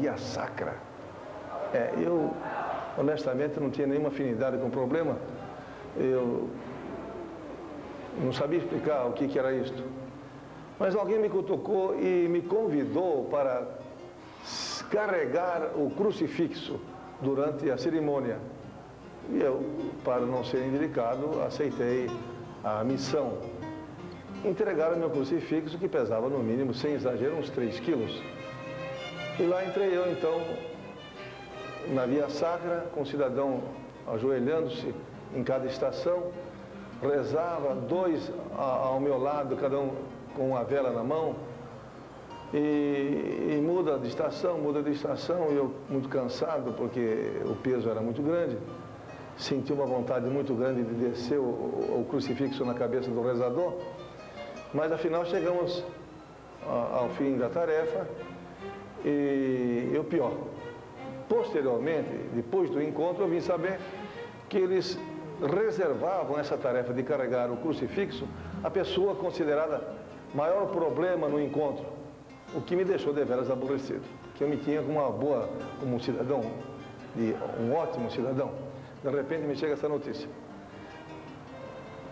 Via sacra. Eu, honestamente, não tinha nenhuma afinidade com o problema. Eu não sabia explicar o que era isto. Mas alguém me cutucou e me convidou para carregar o crucifixo durante a cerimônia. E eu, para não ser indelicado, aceitei a missão. Entregaram meu crucifixo, que pesava no mínimo, sem exagero, uns 3 quilos. E lá entrei eu, então, na via sacra, com o cidadão ajoelhando-se em cada estação, rezava, 2 ao meu lado, cada um com uma vela na mão, e muda de estação, e eu muito cansado, porque o peso era muito grande, senti uma vontade muito grande de descer o crucifixo na cabeça do rezador, mas afinal chegamos ao fim da tarefa, e o pior, posteriormente, depois do encontro, eu vim saber que eles reservavam essa tarefa de carregar o crucifixo à pessoa considerada maior problema no encontro, o que me deixou deveras aborrecido, que eu me tinha como um cidadão, um ótimo cidadão. De repente me chega essa notícia.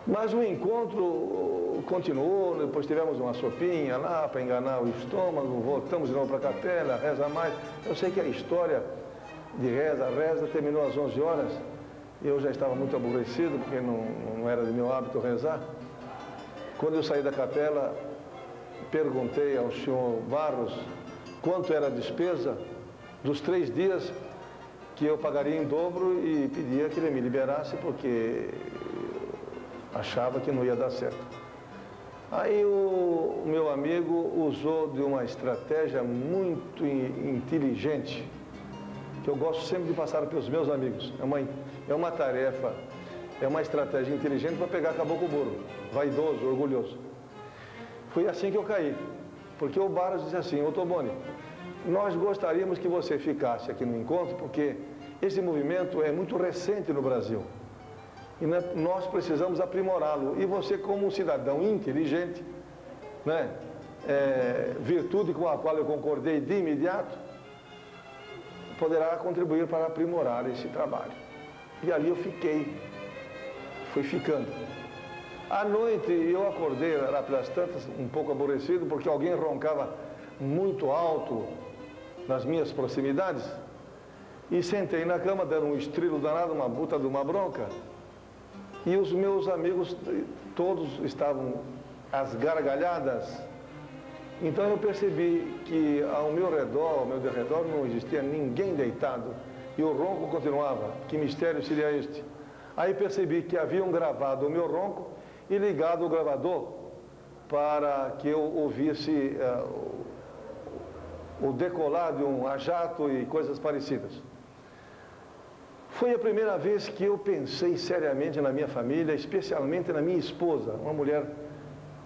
Mas o encontro continuou, depois tivemos uma sopinha lá para enganar o estômago, voltamos de novo para a capela, reza mais. Eu sei que a história de reza terminou às 11 horas, e eu já estava muito aborrecido, porque não era de meu hábito rezar. Quando eu saí da capela, perguntei ao senhor Barros quanto era a despesa dos 3 dias que eu pagaria em dobro, e pedia que ele me liberasse, porque achava que não ia dar certo. Aí o meu amigo usou de uma estratégia muito inteligente, que eu gosto sempre de passar para os meus amigos. É uma tarefa, é uma estratégia inteligente para pegar caboclo burro, vaidoso, orgulhoso. Foi assim que eu caí, porque o Barros disse assim: ô Toboni, nós gostaríamos que você ficasse aqui no encontro, porque esse movimento é muito recente no Brasil. E nós precisamos aprimorá-lo. E você, como um cidadão inteligente, né, virtude com a qual eu concordei de imediato, poderá contribuir para aprimorar esse trabalho. E ali eu fui ficando. À noite eu acordei, lá pelas tantas, um pouco aborrecido, porque alguém roncava muito alto nas minhas proximidades, e sentei na cama, dando um estrilo danado, uma puta de uma bronca. E os meus amigos todos estavam às gargalhadas. Então eu percebi que ao meu derredor não existia ninguém deitado, e o ronco continuava. Que mistério seria este? Aí percebi que haviam gravado o meu ronco e ligado o gravador para que eu ouvisse o decolar de um a jato e coisas parecidas. Foi a primeira vez que eu pensei seriamente na minha família, especialmente na minha esposa, uma mulher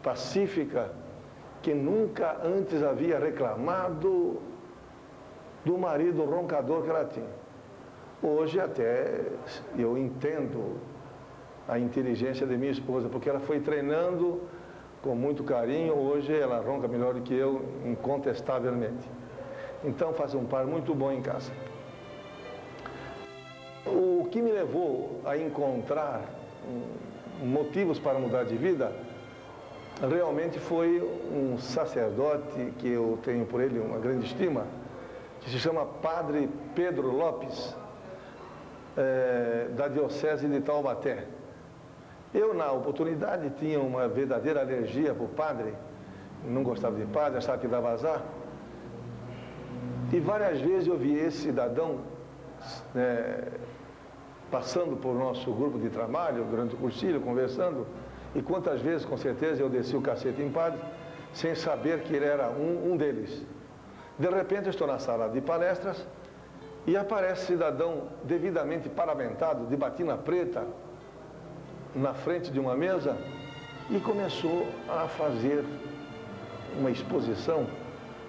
pacífica, que nunca antes havia reclamado do marido roncador que ela tinha. Hoje até eu entendo a inteligência de minha esposa, porque ela foi treinando com muito carinho. Hoje ela ronca melhor do que eu, incontestavelmente. Então faz um par muito bom em casa. O que me levou a encontrar motivos para mudar de vida realmente foi um sacerdote que eu tenho por ele uma grande estima, que se chama Padre Pedro Lopes, da Diocese de Taubaté. Eu, na oportunidade, tinha uma verdadeira alergia para o padre, não gostava de padre, achava que dava azar. E várias vezes eu vi esse cidadão passando por nosso grupo de trabalho, durante o cursilho, conversando, e quantas vezes, com certeza, eu desci o cacete em padre, sem saber que ele era um deles. De repente, eu estou na sala de palestras, e aparece cidadão devidamente paramentado, de batina preta, na frente de uma mesa, e começou a fazer uma exposição,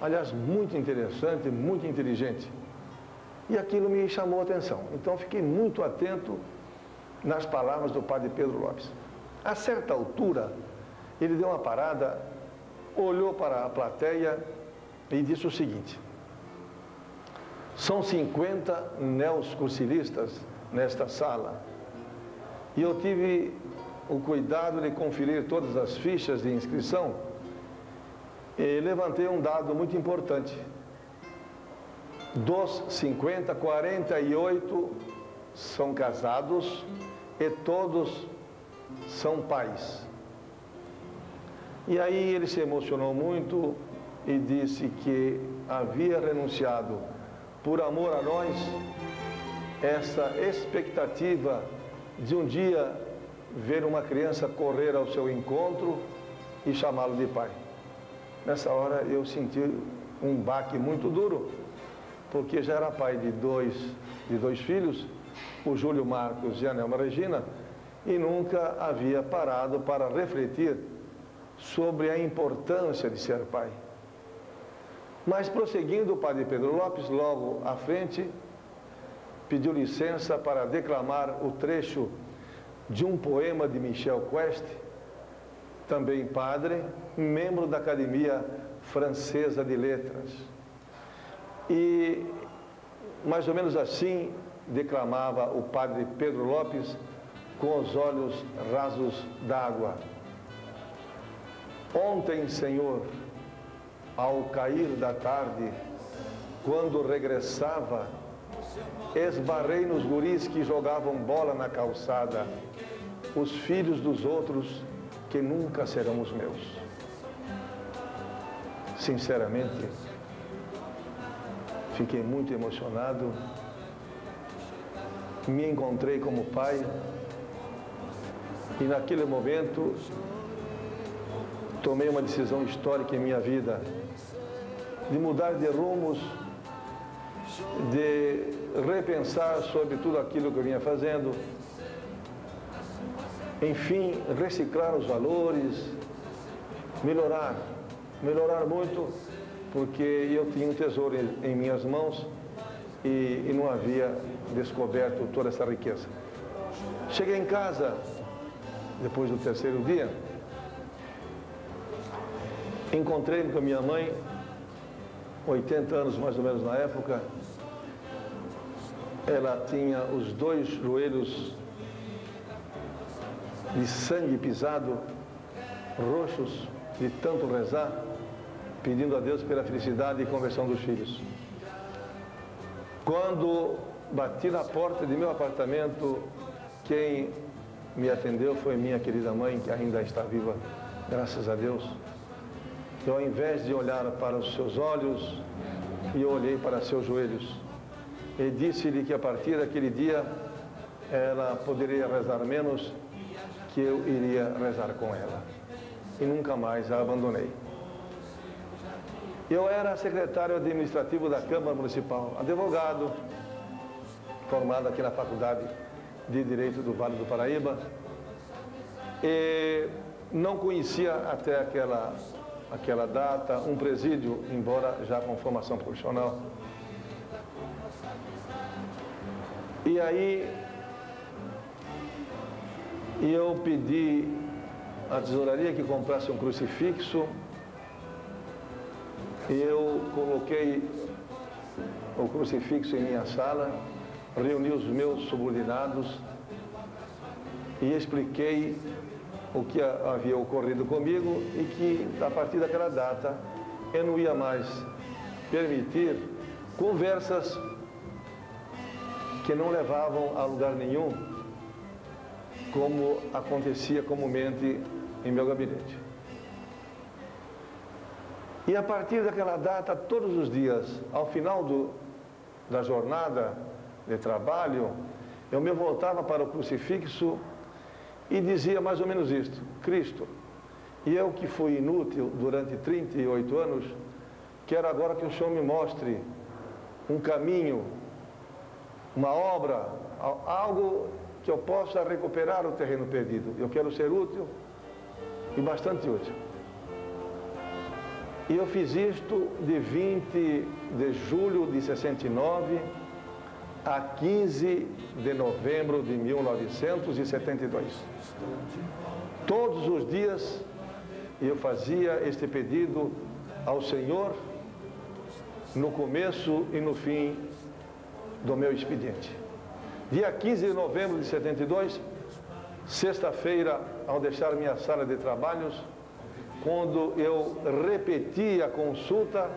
aliás, muito interessante, muito inteligente. E aquilo me chamou a atenção. Então fiquei muito atento nas palavras do padre Pedro Lopes. A certa altura, ele deu uma parada, olhou para a plateia e disse o seguinte: São 50 neocursilistas nesta sala. E eu tive o cuidado de conferir todas as fichas de inscrição e levantei um dado muito importante. Dos 50, 48 são casados e todos são pais. E aí ele se emocionou muito e disse que havia renunciado, por amor a nós, essa expectativa de um dia ver uma criança correr ao seu encontro e chamá-lo de pai. Nessa hora eu senti um baque muito duro, porque já era pai de dois filhos, o Júlio Marcos e a Nelma Regina, e nunca havia parado para refletir sobre a importância de ser pai. Mas prosseguindo, o padre Pedro Lopes, logo à frente, pediu licença para declamar o trecho de um poema de Michel Quest, também padre, membro da Academia Francesa de Letras. E mais ou menos assim declamava o padre Pedro Lopes, com os olhos rasos d'água. Ontem, Senhor, ao cair da tarde, quando regressava, esbarrei nos guris que jogavam bola na calçada, os filhos dos outros que nunca serão os meus. Sinceramente, fiquei muito emocionado, me encontrei como pai e naquele momento tomei uma decisão histórica em minha vida, de mudar de rumos, de repensar sobre tudo aquilo que eu vinha fazendo, enfim, reciclar os valores, melhorar muito, porque eu tinha um tesouro em minhas mãos e não havia descoberto toda essa riqueza. Cheguei em casa, depois do terceiro dia, encontrei-me com a minha mãe, 80 anos mais ou menos na época. Ela tinha os dois joelhos de sangue pisado, roxos, de tanto rezar, pedindo a Deus pela felicidade e conversão dos filhos. Quando bati na porta de meu apartamento, quem me atendeu foi minha querida mãe, que ainda está viva, graças a Deus. E ao invés de olhar para os seus olhos, eu olhei para seus joelhos e disse-lhe que a partir daquele dia ela poderia rezar menos, que eu iria rezar com ela. E nunca mais a abandonei. Eu era secretário administrativo da Câmara Municipal, advogado, formado aqui na Faculdade de Direito do Vale do Paraíba, e não conhecia até aquela data um presídio, embora já com formação profissional. E aí eu pedi à tesouraria que comprasse um crucifixo. Eu coloquei o crucifixo em minha sala, reuni os meus subordinados e expliquei o que havia ocorrido comigo e que, a partir daquela data, eu não ia mais permitir conversas que não levavam a lugar nenhum, como acontecia comumente em meu gabinete. E a partir daquela data, todos os dias, ao final da jornada de trabalho, eu me voltava para o crucifixo e dizia mais ou menos isto: Cristo, e eu que fui inútil durante 38 anos, quero agora que o Senhor me mostre um caminho, uma obra, algo que eu possa recuperar o terreno perdido. Eu quero ser útil e bastante útil. E eu fiz isto de 20 de julho de 69 a 15 de novembro de 1972. Todos os dias eu fazia este pedido ao Senhor, no começo e no fim do meu expediente. Dia 15 de novembro de 72, sexta-feira, ao deixar minha sala de trabalhos, quando eu repeti a consulta,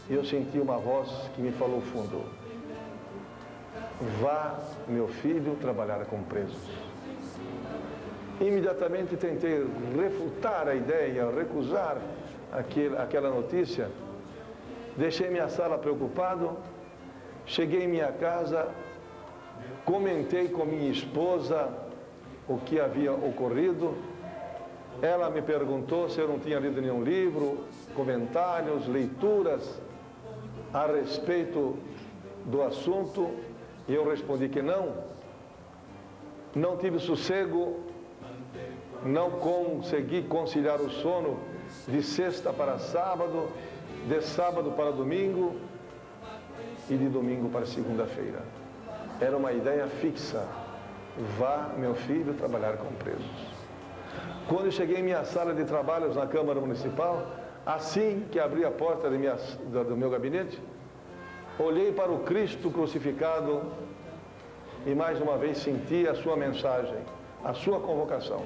eu senti uma voz que me falou fundo: vá, meu filho, trabalhar com presos. Imediatamente tentei refutar a ideia, recusar aquela notícia. Deixei minha sala preocupado, cheguei em minha casa, comentei com minha esposa o que havia ocorrido. Ela me perguntou se eu não tinha lido nenhum livro, comentários, leituras a respeito do assunto, e eu respondi que não. Não tive sossego, não consegui conciliar o sono de sexta para sábado, de sábado para domingo e de domingo para segunda-feira. Era uma ideia fixa: vá, meu filho, trabalhar com presos. Quando eu cheguei em minha sala de trabalhos na Câmara Municipal, assim que abri a porta do meu gabinete, olhei para o Cristo crucificado e mais uma vez senti a sua mensagem, a sua convocação.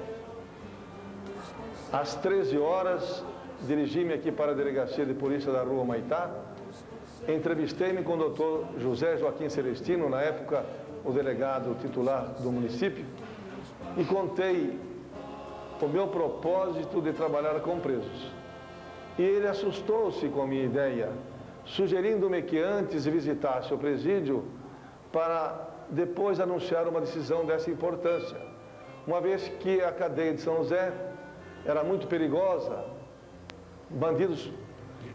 Às 13 horas, dirigi-me aqui para a Delegacia de Polícia da Rua Humaitá, entrevistei-me com o doutor José Joaquim Celestino, na época o delegado titular do município, e contei o meu propósito de trabalhar com presos. E ele assustou-se com a minha ideia, sugerindo-me que antes visitasse o presídio para depois anunciar uma decisão dessa importância, uma vez que a cadeia de São José era muito perigosa, bandidos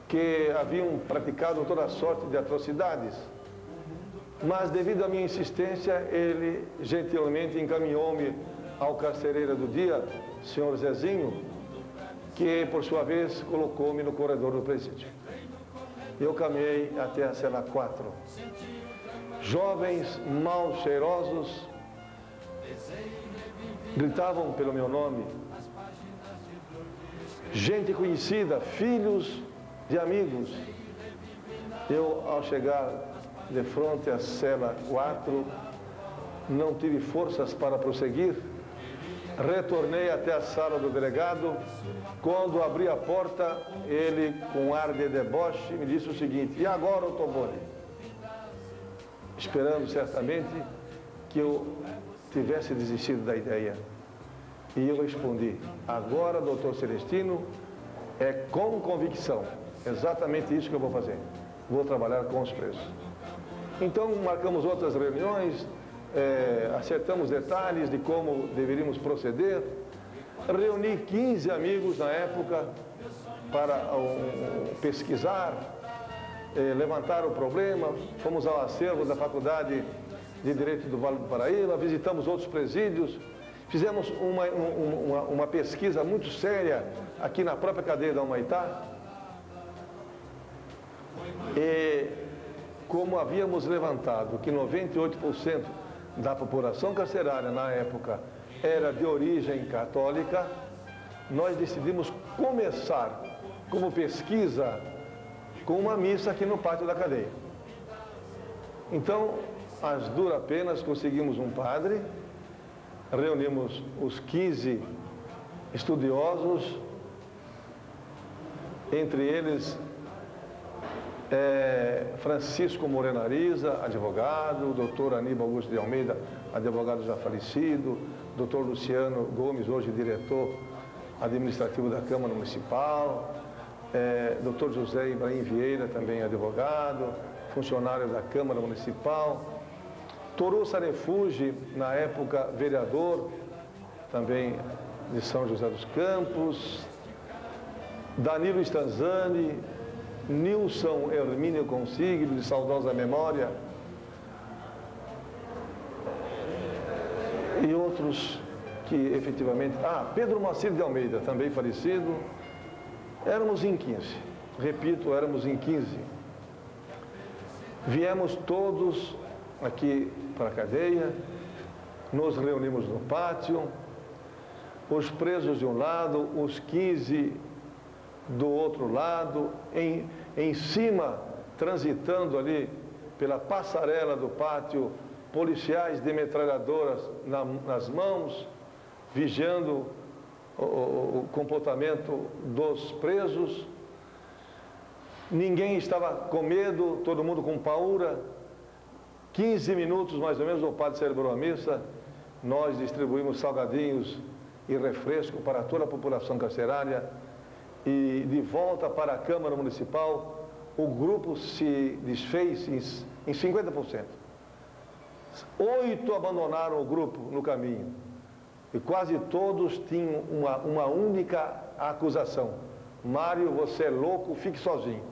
que haviam praticado toda sorte de atrocidades. Mas devido à minha insistência, ele gentilmente encaminhou-me ao carcereiro do dia, senhor Zezinho, que por sua vez colocou-me no corredor do presídio. Eu caminhei até a cela 4. Jovens mal cheirosos gritavam pelo meu nome. Gente conhecida, filhos de amigos. Eu, ao chegar de frente à cela 4, não tive forças para prosseguir. Retornei até a sala do delegado. Quando abri a porta, ele, com ar de deboche, me disse o seguinte: e agora, Ottoboni? Esperando certamente que eu tivesse desistido da ideia. E eu respondi: agora, doutor Celestino, é com convicção. Exatamente isso que eu vou fazer. Vou trabalhar com os presos. Então, marcamos outras reuniões, acertamos detalhes de como deveríamos proceder. Reuni 15 amigos na época para pesquisar, levantar o problema. Fomos ao acervo da Faculdade de Direito do Vale do Paraíba, visitamos outros presídios, fizemos uma pesquisa muito séria aqui na própria cadeia da Humaitá. E como havíamos levantado que 98% da população carcerária na época era de origem católica, nós decidimos começar como pesquisa com uma missa aqui no pátio da cadeia. Então, às duras penas, conseguimos um padre, reunimos os 15 estudiosos, entre eles Francisco Moreno Ariza, advogado, doutor Aníbal Augusto de Almeida, advogado já falecido, doutor Luciano Gomes, hoje diretor administrativo da Câmara Municipal, doutor José Ibrahim Vieira, também advogado, funcionário da Câmara Municipal, Toru Sarefugi, na época vereador, também de São José dos Campos, Danilo Stanzani, Nilson Hermínio Consiglio, de saudosa memória, e outros que efetivamente... Pedro Moacir de Almeida, também falecido. Éramos em 15, repito, éramos em 15. Viemos todos aqui para a cadeia, nos reunimos no pátio, os presos de um lado, os 15 do outro lado, em cima, transitando ali pela passarela do pátio, policiais de metralhadoras nas mãos, vigiando o comportamento dos presos. Ninguém estava com medo, todo mundo com paura. 15 minutos mais ou menos, o padre celebrou a missa, nós distribuímos salgadinhos e refresco para toda a população carcerária, e de volta para a Câmara Municipal, o grupo se desfez em 50%. 8 abandonaram o grupo no caminho, e quase todos tinham uma única acusação: Mário, você é louco, fique sozinho.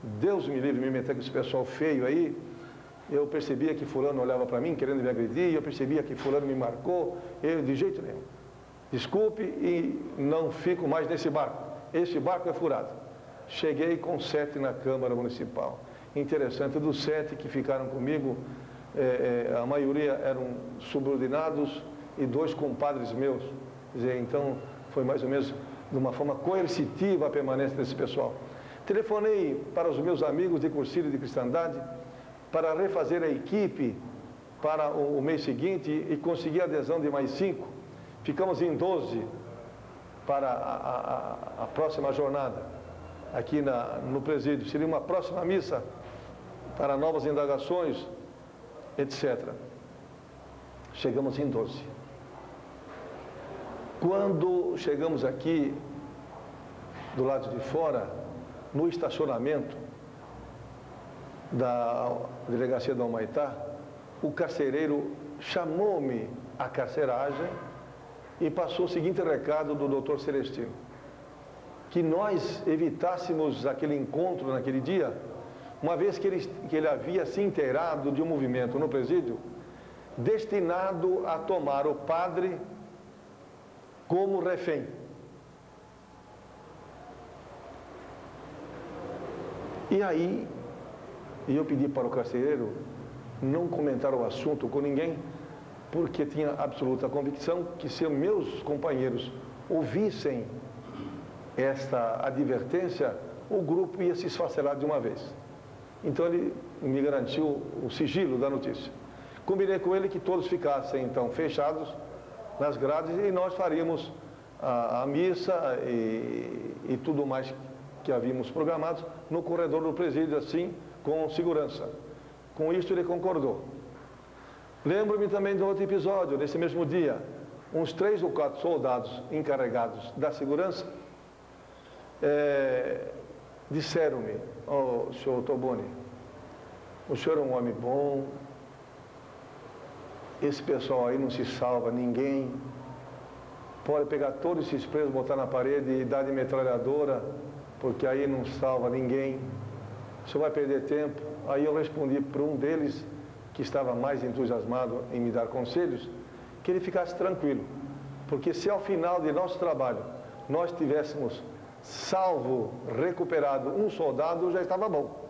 Deus me livre de me meter com esse pessoal feio aí. Eu percebia que fulano olhava para mim querendo me agredir, eu percebia que fulano me marcou, eu de jeito nenhum. Desculpe, e não fico mais nesse barco. Esse barco é furado. Cheguei com 7 na Câmara Municipal. Interessante, dos 7 que ficaram comigo, a maioria eram subordinados e 2 compadres meus. Quer dizer, então foi mais ou menos de uma forma coercitiva a permanência desse pessoal. Telefonei para os meus amigos de cursilho de cristandade para refazer a equipe para o mês seguinte e consegui a adesão de mais 5. Ficamos em 12 para a próxima jornada aqui no presídio. Seria uma próxima missa para novas indagações, etc. Chegamos em 12. Quando chegamos aqui, do lado de fora, no estacionamento da delegacia do Humaitá, o carcereiro chamou-me à carceragem e passou o seguinte recado do doutor Celestino: que nós evitássemos aquele encontro naquele dia, uma vez que ele havia se inteirado de um movimento no presídio destinado a tomar o padre como refém. E aí, eu pedi para o carcereiro não comentar o assunto com ninguém, porque tinha absoluta convicção que se meus companheiros ouvissem esta advertência, o grupo ia se esfacelar de uma vez. Então ele me garantiu o sigilo da notícia. Combinei com ele que todos ficassem então fechados nas grades e nós faríamos a missa e tudo mais que havíamos programado no corredor do presídio, assim, com segurança. Com isso ele concordou. Lembro-me também de outro episódio, nesse mesmo dia, uns 3 ou 4 soldados encarregados da segurança disseram-me: "Oh, senhor Toboni, o senhor é um homem bom, esse pessoal aí não se salva ninguém, pode pegar todos esses presos, botar na parede e dar de metralhadora, porque aí não salva ninguém, o senhor vai perder tempo." Aí eu respondi para um deles, que estava mais entusiasmado em me dar conselhos, que ele ficasse tranquilo, porque se ao final de nosso trabalho nós tivéssemos salvo, recuperado um soldado, já estava bom.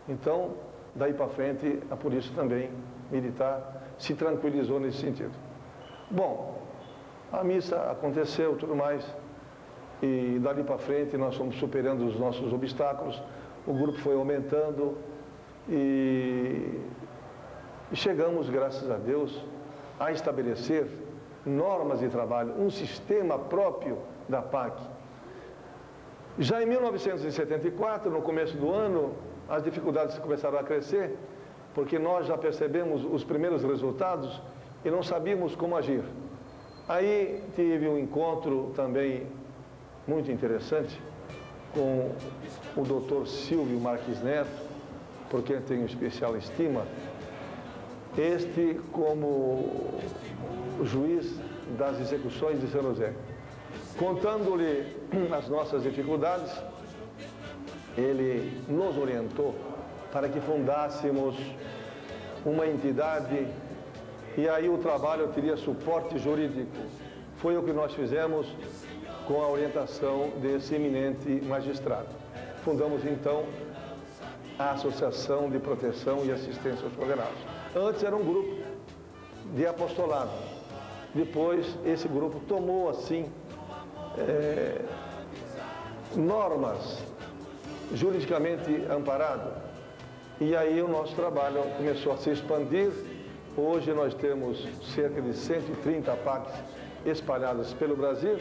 Então, daí para frente, a polícia também militar se tranquilizou nesse sentido. Bom, a missa aconteceu, tudo mais, e dali para frente nós fomos superando os nossos obstáculos, o grupo foi aumentando e chegamos, graças a Deus, a estabelecer normas de trabalho, um sistema próprio da PAC. Já em 1974, no começo do ano, as dificuldades começaram a crescer, porque nós já percebemos os primeiros resultados e não sabíamos como agir. Aí tive um encontro também muito interessante com o doutor Silvio Marques Neto, por quem tenho especial estima, este como juiz das execuções de São José. Contando-lhe as nossas dificuldades, ele nos orientou para que fundássemos uma entidade e aí o trabalho teria suporte jurídico. Foi o que nós fizemos com a orientação desse eminente magistrado. Fundamos então a Associação de Proteção e Assistência aos Condenados. Antes era um grupo de apostolado. Depois esse grupo tomou assim normas juridicamente amparadas E aí o nosso trabalho começou a se expandir. Hoje nós temos cerca de 130 APACs espalhadas pelo Brasil.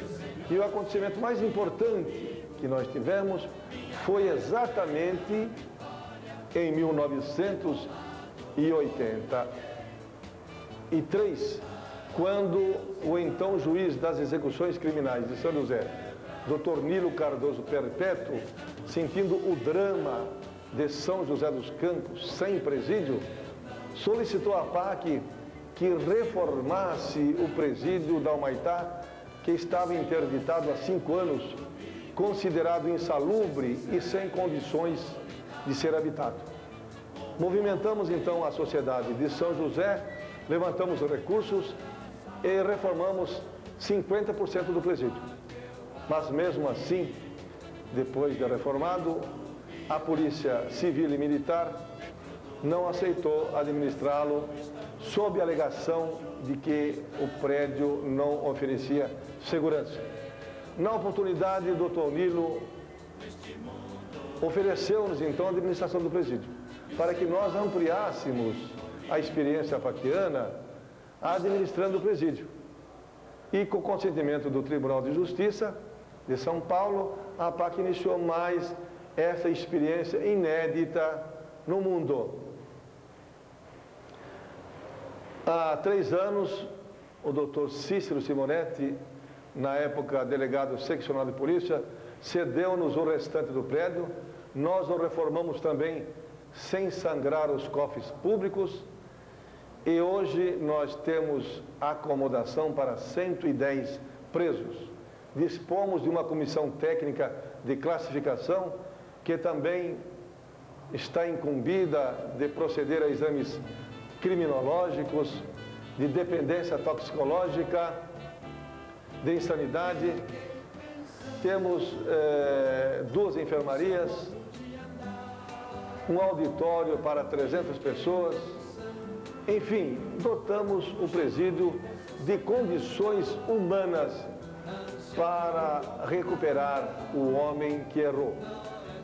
E o acontecimento mais importante que nós tivemos foi exatamente em 1983, quando o então juiz das execuções criminais de São José, Dr. Nilo Cardoso Perpétuo, sentindo o drama de São José dos Campos sem presídio, solicitou à APAC que reformasse o presídio da Humaitá, que estava interditado há 5 anos, considerado insalubre e sem condições de ser habitado. Movimentamos então a sociedade de São José, levantamos recursos e reformamos 50% do presídio. Mas mesmo assim, depois de reformado, a Polícia Civil e Militar não aceitou administrá-lo sob a alegação de que o prédio não oferecia segurança. Na oportunidade, o doutor Nilo ofereceu-nos então a administração do presídio, para que nós ampliássemos a experiência apaquiana administrando o presídio. E com o consentimento do Tribunal de Justiça de São Paulo, a APAC iniciou mais essa experiência inédita no mundo. Há 3 anos, o doutor Cícero Simonetti, na época delegado seccional de polícia, cedeu-nos o restante do prédio. Nós o reformamos também sem sangrar os cofres públicos. E hoje nós temos acomodação para 110 presos. Dispomos de uma comissão técnica de classificação que também está incumbida de proceder a exames criminológicos, de dependência toxicológica, de insanidade. Temos 2 enfermarias, um auditório para 300 pessoas. Enfim, dotamos o presídio de condições humanas para recuperar o homem que errou.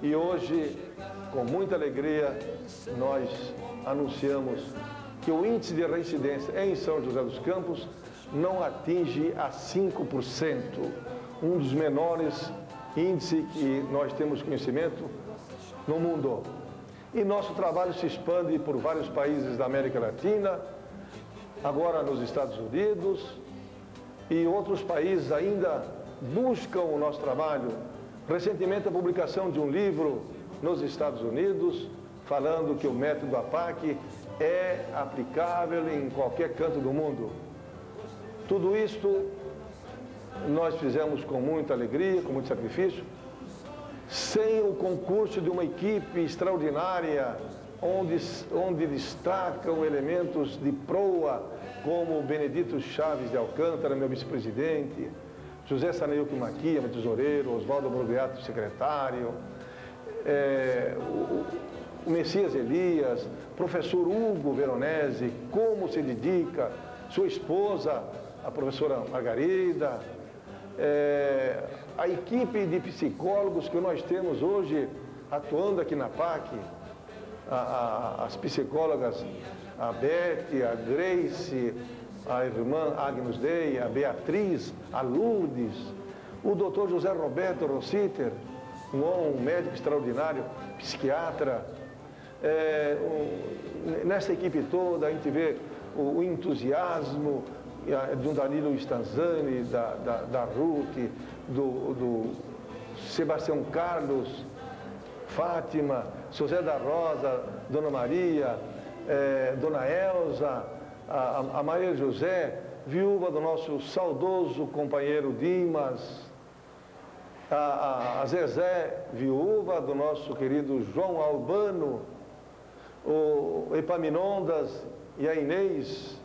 E hoje, com muita alegria, nós anunciamos que o índice de reincidência em São José dos Campos não atinge a 5%, um dos menores índices que nós temos conhecimento no mundo. E nosso trabalho se expande por vários países da América Latina, agora nos Estados Unidos, e outros países ainda buscam o nosso trabalho. Recentemente, a publicação de um livro nos Estados Unidos, falando que o método APAC é aplicável em qualquer canto do mundo. Tudo isto nós fizemos com muita alegria, com muito sacrifício, sem o concurso de uma equipe extraordinária, onde destacam elementos de proa, como Benedito Chaves de Alcântara, meu vice-presidente, José Saneuque Maquia, meu tesoureiro, Oswaldo Brogliato, secretário, o Messias Elias, professor Hugo Veronese, como se dedica, sua esposa, a professora Margarida, a equipe de psicólogos que nós temos hoje atuando aqui na APAC, as psicólogas, a Beth, a Grace, a irmã Agnus Dei, a Beatriz, a Lourdes, o doutor José Roberto Rossiter, um médico extraordinário, psiquiatra. Nessa equipe toda a gente vê o entusiasmo de um Danilo Stanzani, da Ruth, do Sebastião Carlos, Fátima, José da Rosa, Dona Maria, Dona Elza, a Maria José, viúva do nosso saudoso companheiro Dimas, a Zezé, viúva do nosso querido João Albano, o Epaminondas e a Inês,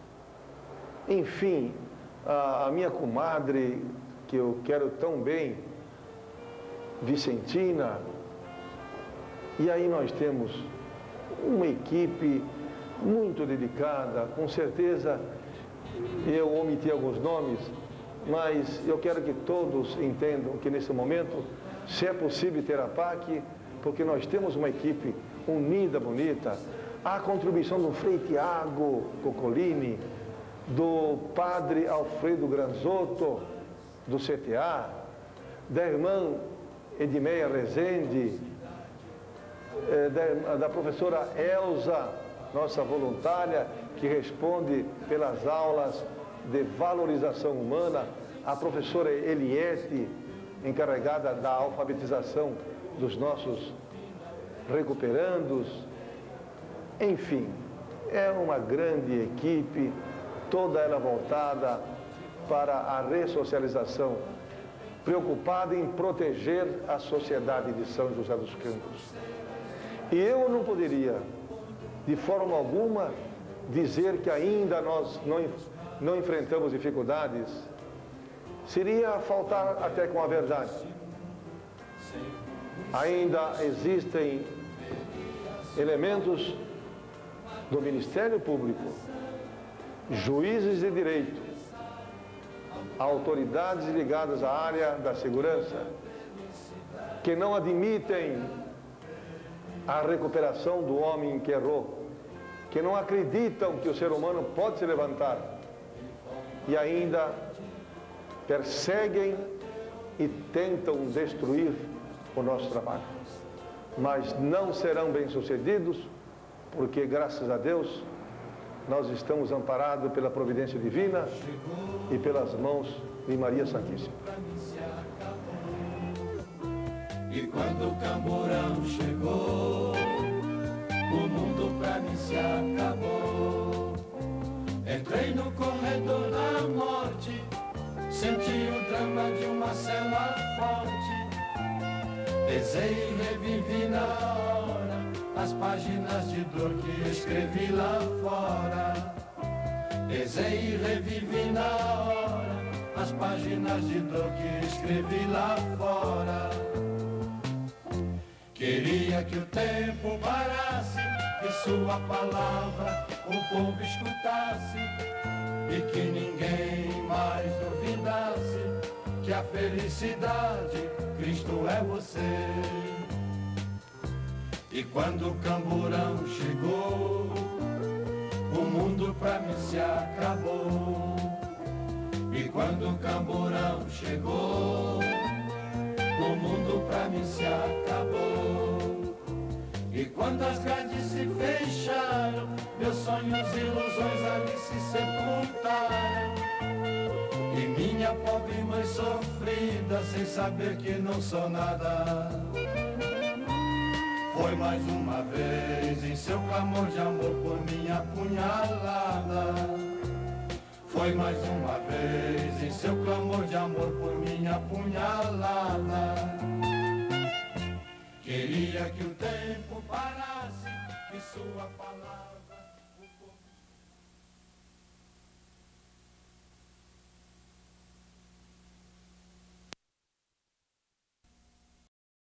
enfim, a minha comadre, que eu quero tão bem, Vicentina. E aí nós temos uma equipe muito dedicada, com certeza eu omiti alguns nomes, mas eu quero que todos entendam que nesse momento, se é possível ter a APAC, porque nós temos uma equipe unida, bonita. A contribuição do Frei Tiago Coccolini, do Padre Alfredo Granzotto, do CTA, da irmã Edmeia Rezende, da professora Elza, nossa voluntária, que responde pelas aulas de valorização humana, a professora Eliette, encarregada da alfabetização dos nossos recuperandos. Enfim, é uma grande equipe, toda ela voltada para a ressocialização, preocupada em proteger a sociedade de São José dos Campos. E eu não poderia, de forma alguma, dizer que ainda nós não enfrentamos dificuldades. Seria faltar até com a verdade. Ainda existem elementos do Ministério Público, juízes de direito, autoridades ligadas à área da segurança, que não admitem a recuperação do homem que errou, que não acreditam que o ser humano pode se levantar e ainda perseguem e tentam destruir o nosso trabalho. Mas não serão bem-sucedidos, porque, graças a Deus, nós estamos amparados pela providência divina e pelas mãos de Maria Santíssima. E quando o Camburão chegou, o mundo pra mim se acabou. Entrei no corredor da morte, senti o drama de uma cela forte. Pesei e revivi na hora as páginas de dor que escrevi lá fora. Pesei e revivi na hora as páginas de dor que escrevi lá fora. Queria que o tempo parasse, que sua palavra o povo escutasse e que ninguém mais duvidasse que a felicidade, Cristo é você. E quando o Camburão chegou, o mundo pra mim se acabou. E quando o Camburão chegou, o mundo pra mim se acabou. E quando as grades se fecharam, meus sonhos e ilusões ali se sepultaram. E minha pobre mãe sofrida, sem saber que não sou nada, foi mais uma vez em seu clamor de amor por minha apunhalada. Foi mais uma vez em seu clamor de amor por minha apunhalada. Queria que o tempo parasse, que sua palavra